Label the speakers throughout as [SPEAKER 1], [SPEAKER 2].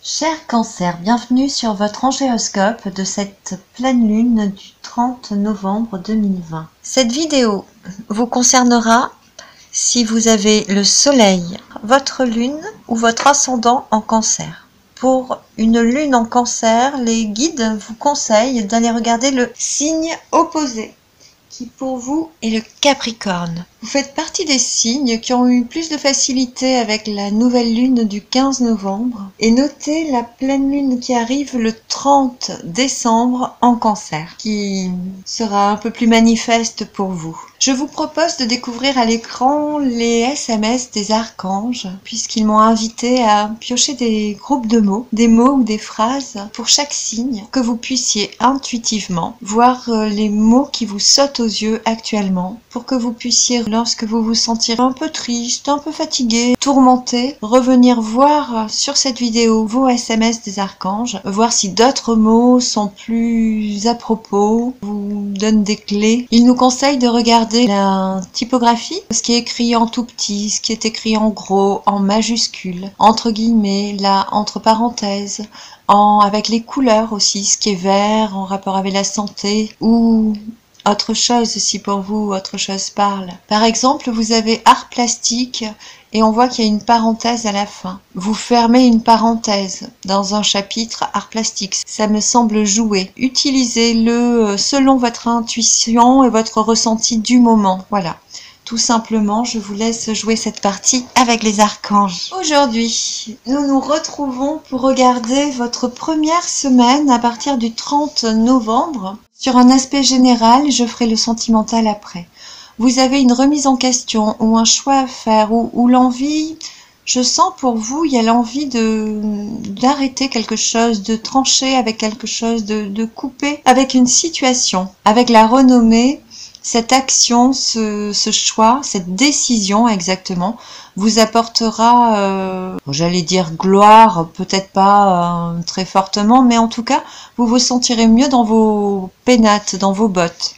[SPEAKER 1] Cher Cancer, bienvenue sur votre angéoscope de cette pleine lune du 30 novembre 2020. Cette vidéo vous concernera si vous avez le soleil, votre lune ou votre ascendant en Cancer. Pour une lune en Cancer, les guides vous conseillent d'aller regarder le signe opposé, qui pour vous est le Capricorne. Vous faites partie des signes qui ont eu plus de facilité avec la nouvelle lune du 15 novembre. Et notez la pleine lune qui arrive le 30 décembre en Cancer, qui sera un peu plus manifeste pour vous. Je vous propose de découvrir à l'écran les SMS des archanges, puisqu'ils m'ont invité à piocher des groupes de mots, des mots ou des phrases pour chaque signe, que vous puissiez intuitivement voir les mots qui vous sautent aux yeux actuellement, pour que vous puissiez, lorsque vous vous sentirez un peu triste, un peu fatigué, tourmenté, revenir voir sur cette vidéo vos SMS des archanges, voir si d'autres mots sont plus à propos, vous donnent des clés. Ils nous conseillent de regarder la typographie, ce qui est écrit en tout petit, ce qui est écrit en gros, en majuscule, entre guillemets, là, entre parenthèses, avec les couleurs aussi, ce qui est vert en rapport avec la santé, ou autre chose si pour vous, autre chose parle. Par exemple, vous avez art plastique et on voit qu'il y a une parenthèse à la fin. Vous fermez une parenthèse dans un chapitre art plastique. Ça me semble jouer. Utilisez-le selon votre intuition et votre ressenti du moment. Voilà. Tout simplement, je vous laisse jouer cette partie avec les archanges. Aujourd'hui, nous nous retrouvons pour regarder votre première semaine à partir du 30 novembre. Sur un aspect général, je ferai le sentimental après. Vous avez une remise en question ou un choix à faire ou l'envie, je sens pour vous, il y a l'envie d'arrêter quelque chose, de trancher avec quelque chose, de couper avec une situation, avec la renommée. Cette action, ce choix, cette décision exactement, vous apportera, j'allais dire gloire, peut-être pas très fortement, mais en tout cas, vous vous sentirez mieux dans vos pénates, dans vos bottes.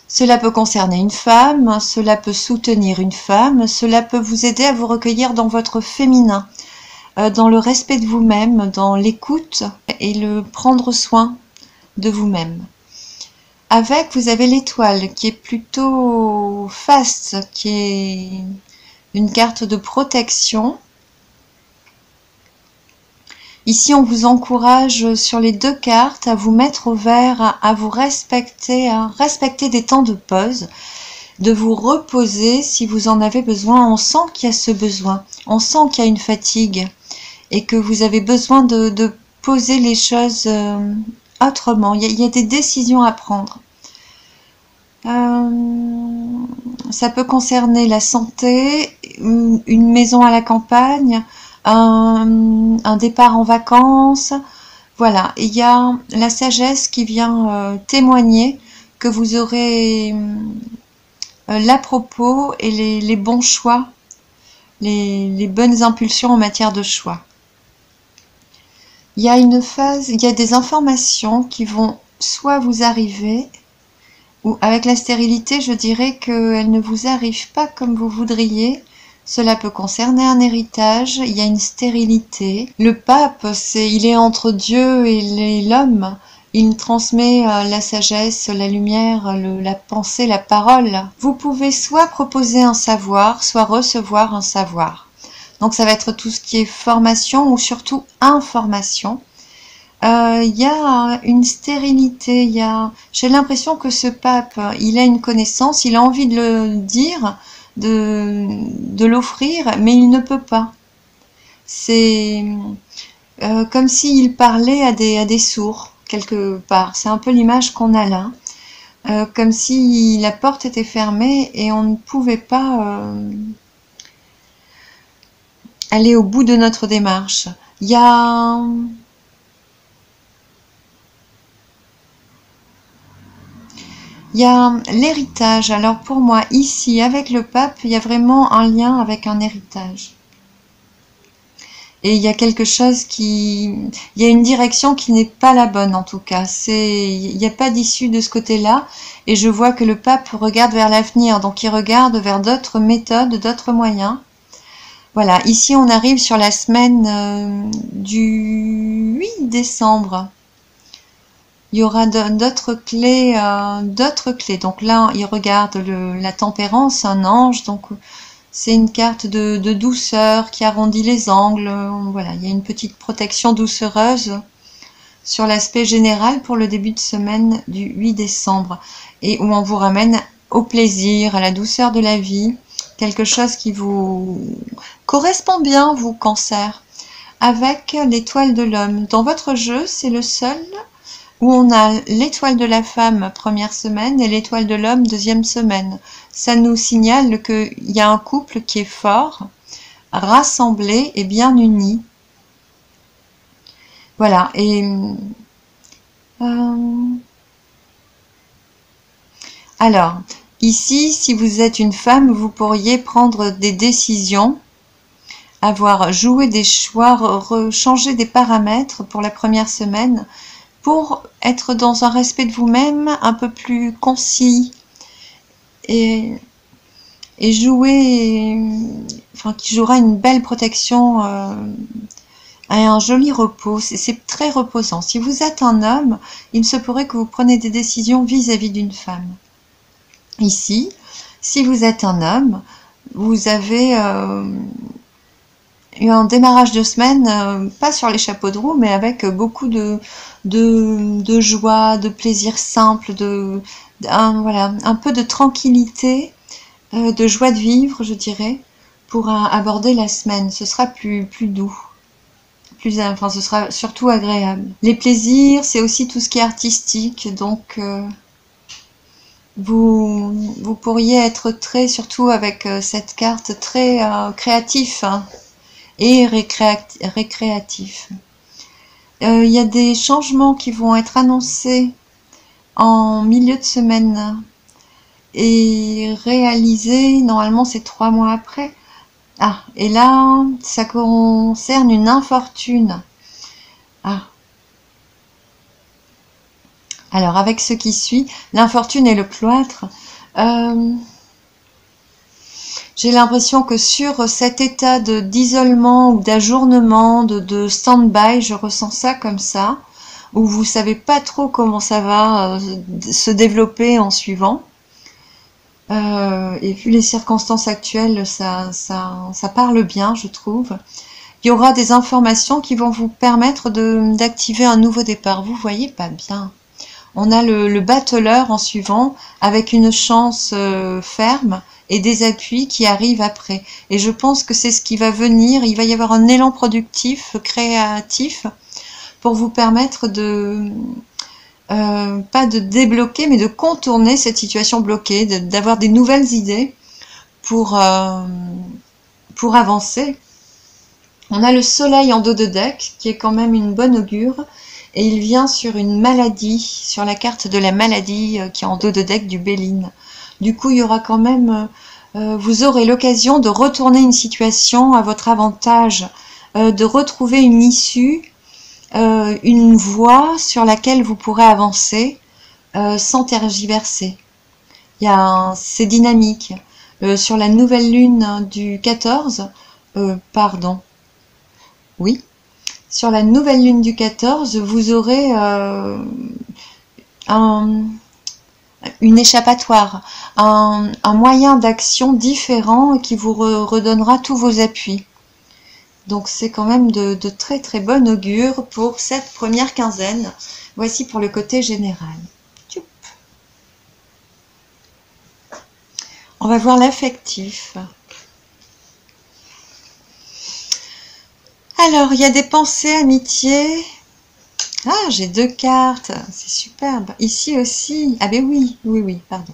[SPEAKER 1] Cela peut concerner une femme, cela peut soutenir une femme, cela peut vous aider à vous recueillir dans votre féminin, dans le respect de vous-même, dans l'écoute et le prendre soin de vous-même. Avec, vous avez l'étoile qui est plutôt faste, qui est une carte de protection. Ici, on vous encourage sur les deux cartes à vous mettre au vert, à vous respecter, à respecter des temps de pause, de vous reposer si vous en avez besoin. On sent qu'il y a ce besoin, on sent qu'il y a une fatigue et que vous avez besoin de poser les choses autrement. Il y a des décisions à prendre. Ça peut concerner la santé, une maison à la campagne, un départ en vacances. Voilà, il y a la sagesse qui vient témoigner que vous aurez l'à-propos et les bons choix, les bonnes impulsions en matière de choix. Il y a une phase, il y a des informations qui vont soit vous arriver, ou avec la stérilité, je dirais qu'elle ne vous arrive pas comme vous voudriez. Cela peut concerner un héritage, il y a une stérilité. Le pape, il est entre Dieu et l'homme. Il transmet la sagesse, la lumière, la pensée, la parole. Vous pouvez soit proposer un savoir, soit recevoir un savoir. Donc ça va être tout ce qui est formation ou surtout information. Il y a une stérilité, j'ai l'impression que ce pape, il a une connaissance, il a envie de le dire, de l'offrir, mais il ne peut pas. C'est comme s'il parlait à des sourds, quelque part. C'est un peu l'image qu'on a là. Comme si la porte était fermée et on ne pouvait pas aller au bout de notre démarche. Il y a l'héritage. Alors pour moi, ici, avec le pape, il y a vraiment un lien avec un héritage. Et il y a quelque chose il y a une direction qui n'est pas la bonne en tout cas. Il n'y a pas d'issue de ce côté-là. Et je vois que le pape regarde vers l'avenir. Donc il regarde vers d'autres méthodes, d'autres moyens. Voilà, ici on arrive sur la semaine du 8 décembre. Il y aura d'autres clés, Donc là, il regarde la tempérance, un ange. Donc c'est une carte de douceur qui arrondit les angles. Voilà, il y a une petite protection doucereuse sur l'aspect général pour le début de semaine du 8 décembre. Et où on vous ramène au plaisir, à la douceur de la vie. Quelque chose qui vous correspond bien, vous, Cancer. Avec l'étoile de l'homme. Dans votre jeu, c'est le seul où on a l'étoile de la femme première semaine et l'étoile de l'homme deuxième semaine. Ça nous signale qu'il y a un couple qui est fort, rassemblé et bien uni. Voilà, et alors, ici, si vous êtes une femme, vous pourriez prendre des décisions, avoir joué des choix, changer des paramètres pour la première semaine, pour être dans un respect de vous-même un peu plus concis et jouer, enfin qui jouera une belle protection et un joli repos. C'est très reposant. Si vous êtes un homme, il se pourrait que vous preniez des décisions vis-à-vis d'une femme. Ici, si vous êtes un homme, vous avez eu un démarrage de semaine, pas sur les chapeaux de roue, mais avec beaucoup de joie, de plaisir simple, voilà, un peu de tranquillité, de joie de vivre, je dirais, pour aborder la semaine. Ce sera plus doux. Enfin, ce sera surtout agréable. Les plaisirs, c'est aussi tout ce qui est artistique, donc vous pourriez être surtout avec cette carte, très créatif, hein, et récréatif. Il y a des changements qui vont être annoncés en milieu de semaine et réalisés, normalement c'est 3 mois après. Ah, et là, ça concerne une infortune. Ah. Alors, avec ce qui suit, l'infortune et le cloître, j'ai l'impression que sur cet état d'isolement ou d'ajournement, de stand-by, je ressens ça comme ça, où vous savez pas trop comment ça va se développer en suivant. Et vu les circonstances actuelles, ça parle bien, je trouve. Il y aura des informations qui vont vous permettre d'activer un nouveau départ. Vous voyez pas bien. On a le battleur en suivant, avec une chance ferme et des appuis qui arrivent après. Et je pense que c'est ce qui va venir. Il va y avoir un élan productif, créatif, pour vous permettre pas de débloquer, mais de contourner cette situation bloquée, d'avoir des nouvelles idées pour avancer. On a le soleil en dos de deck, qui est quand même une bonne augure, et il vient sur une maladie, sur la carte de la maladie qui est en dos de deck du Béline. Du coup, il y aura quand même, vous aurez l'occasion de retourner une situation à votre avantage, de retrouver une issue, une voie sur laquelle vous pourrez avancer sans tergiverser. C'est dynamique. Sur la nouvelle lune du 14, oui, sur la nouvelle lune du 14, vous aurez une échappatoire, un moyen d'action différent qui vous redonnera tous vos appuis. Donc c'est quand même de très très bonne augure pour cette première quinzaine. Voici pour le côté général. On va voir l'affectif. Alors, il y a des pensées, amitié. Ah, j'ai 2 cartes. C'est superbe. Ici aussi. Ah ben oui, pardon.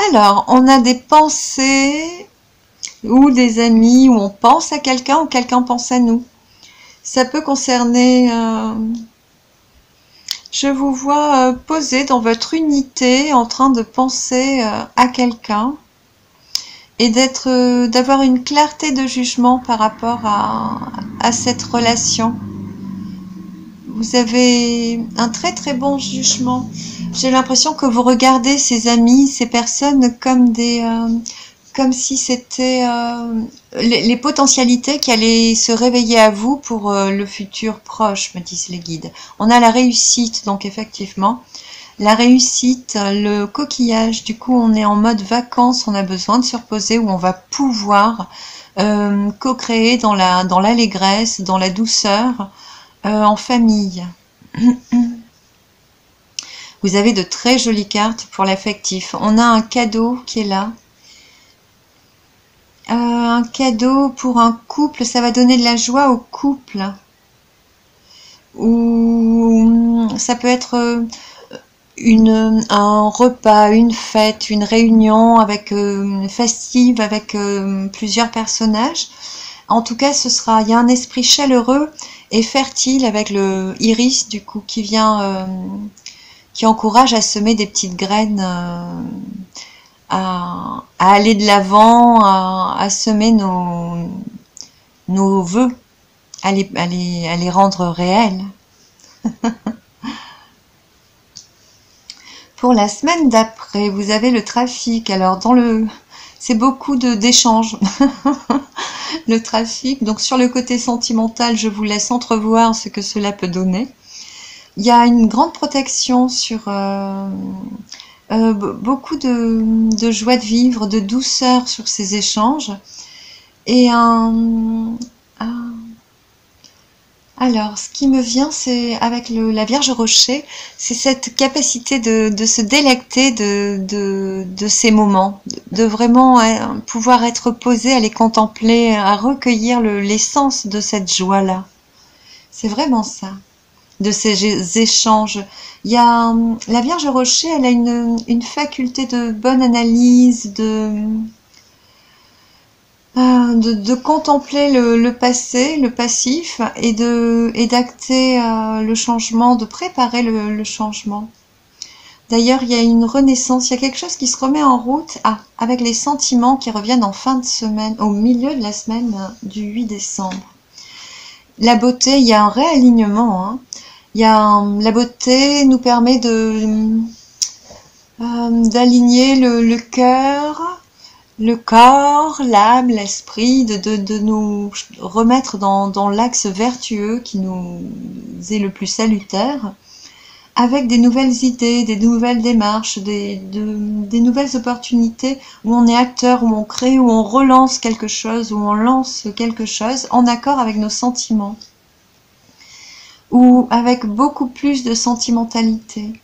[SPEAKER 1] Alors, on a des pensées ou des amis, où on pense à quelqu'un ou quelqu'un pense à nous. Ça peut concerner... je vous vois posé dans votre unité en train de penser à quelqu'un et d'avoir une clarté de jugement par rapport à cette relation. vous avez un très très bon jugement. J'ai l'impression que vous regardez ces amis, ces personnes comme comme si c'était les potentialités qui allaient se réveiller à vous pour le futur proche, me disent les guides. On a la réussite, donc effectivement, la réussite, le coquillage, du coup on est en mode vacances, on a besoin de se reposer, où on va pouvoir co-créer dans l'allégresse, dans la douceur, en famille. Vous avez de très jolies cartes pour l'affectif. On a un cadeau qui est là. Un cadeau pour un couple, ça va donner de la joie au couple. Ou ça peut être un repas, une fête, une réunion avec festive avec plusieurs personnages. En tout cas, il y a un esprit chaleureux et fertile avec le iris du coup qui vient, qui encourage à semer des petites graines, à aller de l'avant, à semer nos vœux, à les rendre réels. Pour la semaine d'après, vous avez le trafic. Alors c'est beaucoup d'échanges. Le trafic. Donc sur le côté sentimental, je vous laisse entrevoir ce que cela peut donner. Il y a une grande protection sur beaucoup de joie de vivre, de douceur sur ces échanges. Et alors, ce qui me vient, c'est avec la Vierge Rocher, c'est cette capacité de se délecter de ces moments, de vraiment pouvoir être posé, à les contempler, à recueillir l'essence de cette joie-là. C'est vraiment ça, de ces échanges. Il y a la Vierge Rocher, elle a une faculté de bonne analyse, de contempler le passé, le passif, et d'acter le changement, de préparer le changement. D'ailleurs, il y a une renaissance, il y a quelque chose qui se remet en route, avec les sentiments qui reviennent en fin de semaine, au milieu de la semaine du 8 décembre. La beauté, il y a un réalignement, hein. La beauté nous permet d'aligner le cœur, le corps, l'âme, l'esprit, de nous remettre dans l'axe vertueux qui nous est le plus salutaire, avec des nouvelles idées, des nouvelles démarches, des nouvelles opportunités, où on est acteur, où on crée, où on relance quelque chose, où on lance quelque chose en accord avec nos sentiments, ou avec beaucoup plus de sentimentalité.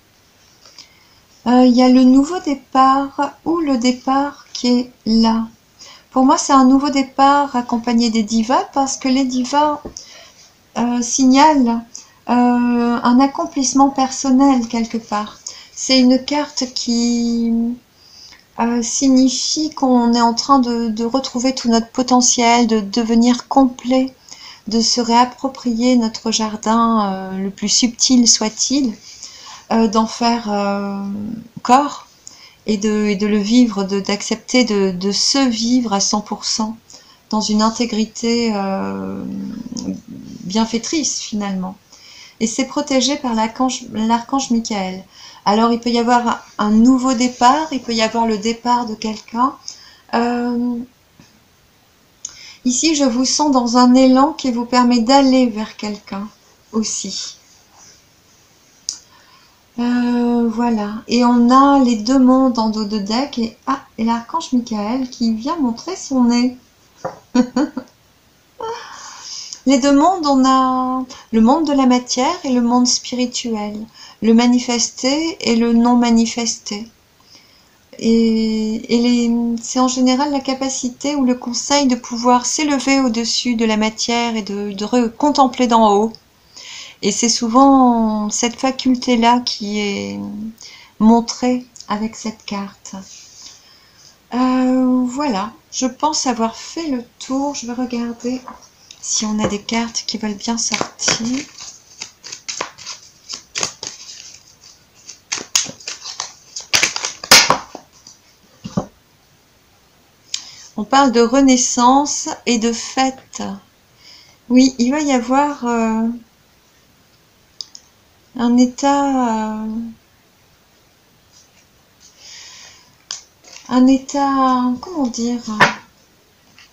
[SPEAKER 1] Il y a le nouveau départ, ou le départ qui est là. Pour moi, c'est un nouveau départ accompagné des divas, parce que les divas signalent un accomplissement personnel quelque part. C'est une carte qui signifie qu'on est en train de retrouver tout notre potentiel, de devenir complet, de se réapproprier notre jardin, le plus subtil soit-il, d'en faire corps, et de le vivre, d'accepter de se vivre à 100%, dans une intégrité bienfaitrice finalement. Et c'est protégé par l'archange Michael. Alors il peut y avoir un nouveau départ, il peut y avoir le départ de quelqu'un. Ici, je vous sens dans un élan qui vous permet d'aller vers quelqu'un aussi. Voilà, et on a les deux mondes en dos de deck, et l'archange Michael qui vient montrer son nez. Les deux mondes, on a le monde de la matière et le monde spirituel, le manifesté et le non manifesté. C'est en général la capacité ou le conseil de pouvoir s'élever au-dessus de la matière et de contempler d'en haut. Et c'est souvent cette faculté-là qui est montrée avec cette carte. Voilà, je pense avoir fait le tour. Je vais regarder si on a des cartes qui veulent bien sortir. On parle de renaissance et de fête. Oui, il va y avoir un état, comment dire,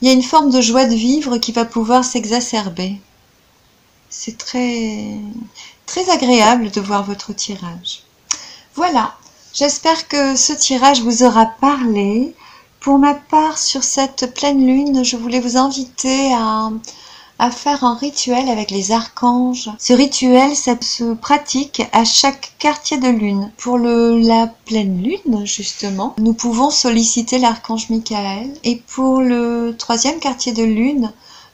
[SPEAKER 1] il y a une forme de joie de vivre qui va pouvoir s'exacerber. C'est très agréable de voir votre tirage. Voilà, j'espère que ce tirage vous aura parlé. Pour ma part, sur cette pleine lune, je voulais vous inviter à faire un rituel avec les archanges. Ce rituel, ça se pratique à chaque quartier de lune. Pour la pleine lune, justement, nous pouvons solliciter l'archange Michael. Et pour le 3e quartier de lune,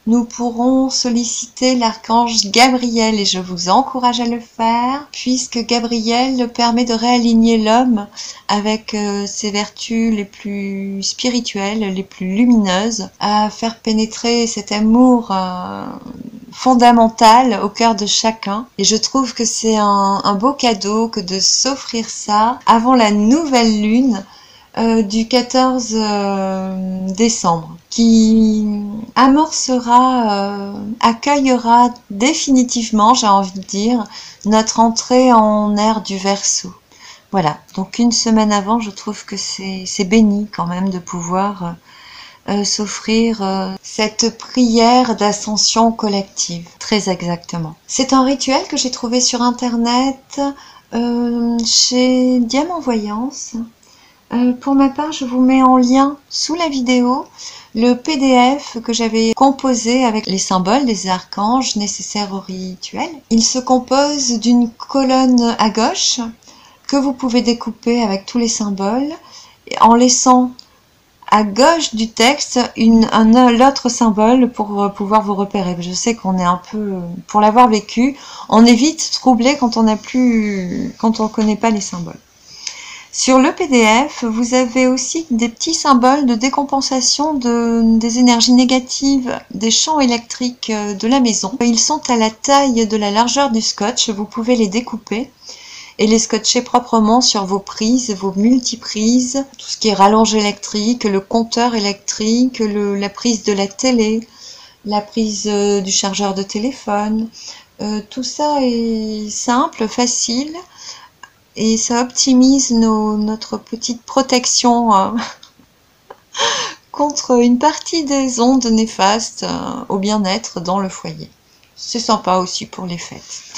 [SPEAKER 1] nous pourrons solliciter l'archange Gabriel et je vous encourage à le faire puisque Gabriel permet de réaligner l'homme avec ses vertus les plus spirituelles, les plus lumineuses, à faire pénétrer cet amour fondamental au cœur de chacun. Et je trouve que c'est un beau cadeau que de s'offrir ça avant la nouvelle lune du 14 décembre, qui amorcera, accueillera définitivement, j'ai envie de dire, notre entrée en ère du Verseau. Voilà, donc une semaine avant, je trouve que c'est béni quand même de pouvoir s'offrir cette prière d'ascension collective, très exactement. C'est un rituel que j'ai trouvé sur internet chez Diamant Voyance. Pour ma part, je vous mets en lien sous la vidéo le PDF que j'avais composé avec les symboles des archanges nécessaires au rituel. Il se compose d'une colonne à gauche que vous pouvez découper avec tous les symboles en laissant à gauche du texte l'autre symbole pour pouvoir vous repérer. Je sais qu'on est un peu, pour l'avoir vécu, on est vite troublé quand on ne connaît pas les symboles. Sur le PDF, vous avez aussi des petits symboles de décompensation des énergies négatives des champs électriques de la maison. Ils sont à la taille de la largeur du scotch, vous pouvez les découper et les scotcher proprement sur vos prises, vos multiprises, tout ce qui est rallonge électrique, le compteur électrique, la prise de la télé, la prise du chargeur de téléphone. Tout ça est simple, facile. Et ça optimise notre petite protection contre une partie des ondes néfastes au bien-être dans le foyer. C'est sympa aussi pour les fêtes.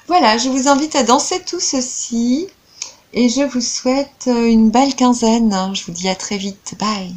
[SPEAKER 1] Voilà, je vous invite à danser tout ceci et je vous souhaite une belle quinzaine. Je vous dis à très vite. Bye!